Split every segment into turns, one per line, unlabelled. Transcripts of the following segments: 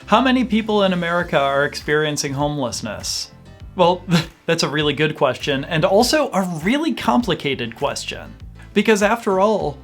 How many people in America are experiencing homelessness? Well, that's a really good question, and also a really complicated question. Because after all,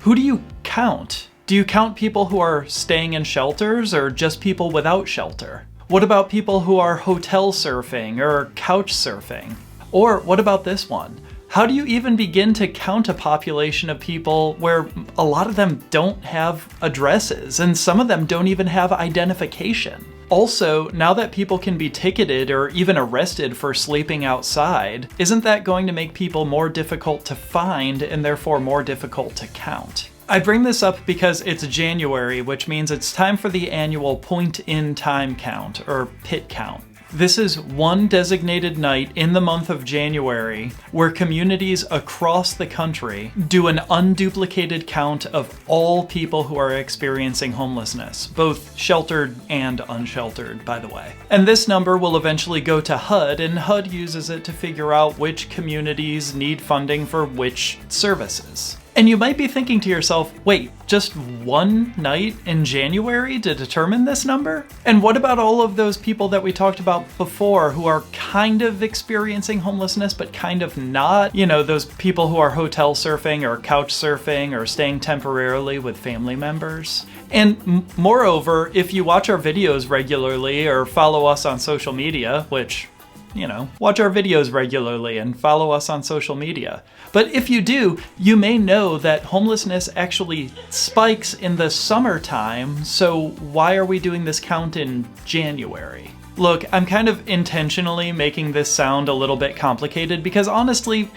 who do you count? Do you count people who are staying in shelters or just people without shelter? What about people who are hotel surfing or couch surfing? Or what about this one? How do you even begin to count a population of people where a lot of them don't have addresses and some of them don't even have identification? Also, now that people can be ticketed or even arrested for sleeping outside, isn't that going to make people more difficult to find and therefore more difficult to count? I bring this up because it's January, which means it's time for the annual point-in-time count, or PIT count. This is one designated night in the month of January where communities across the country do an unduplicated count of all people who are experiencing homelessness, both sheltered and unsheltered, by the way. And this number will eventually go to HUD, and HUD uses it to figure out which communities need funding for which services. And you might be thinking to yourself, wait, just one night in January to determine this number? And what about all of those people that we talked about before who are kind of experiencing homelessness but kind of not? You know, those people who are hotel surfing or couch surfing or staying temporarily with family members. And moreover, if you watch our videos regularly or follow us on social media, which, you know, watch our videos regularly and follow us on social media. But if you do, you may know that homelessness actually spikes in the summertime, so why are we doing this count in January? Look, I'm kind of intentionally making this sound a little bit complicated because honestly,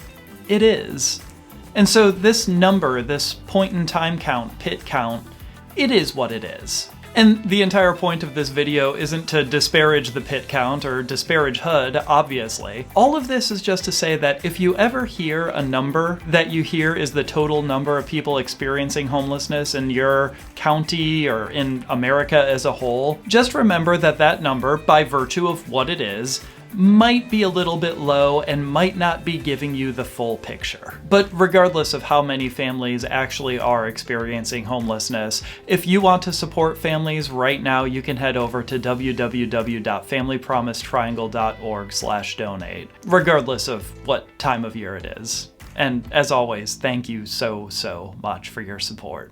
it is. And so this number, this point-in-time count, PIT count, it is what it is. And the entire point of this video isn't to disparage the PIT count or disparage HUD, obviously. All of this is just to say that if you ever hear a number that you hear is the total number of people experiencing homelessness in your county or in America as a whole, just remember that that number, by virtue of what it is, might be a little bit low and might not be giving you the full picture. But regardless of how many families actually are experiencing homelessness, if you want to support families right now, you can head over to www.familypromisetriangle.org/donate, regardless of what time of year it is. And as always, thank you so much for your support.